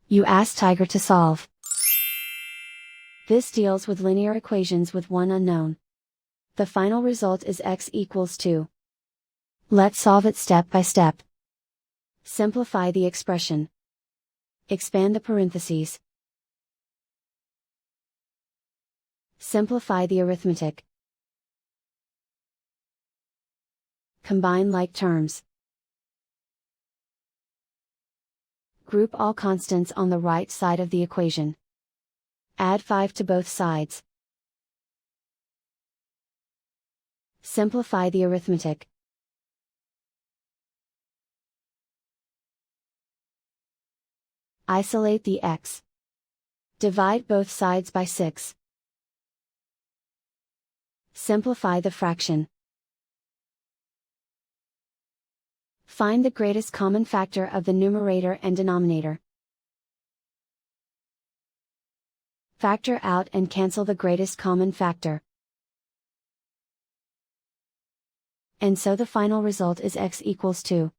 You ask Tiger to solve. This deals with linear equations with one unknown. The final result is x equals 2. Let's solve it step by step. Simplify the expression. Expand the parentheses. Simplify the arithmetic. Combine like terms. Group all constants on the right side of the equation. Add 5 to both sides. Simplify the arithmetic. Isolate the x. Divide both sides by 6. Simplify the fraction. Find the greatest common factor of the numerator and denominator. Factor out and cancel the greatest common factor. And so the final result is x equals 2.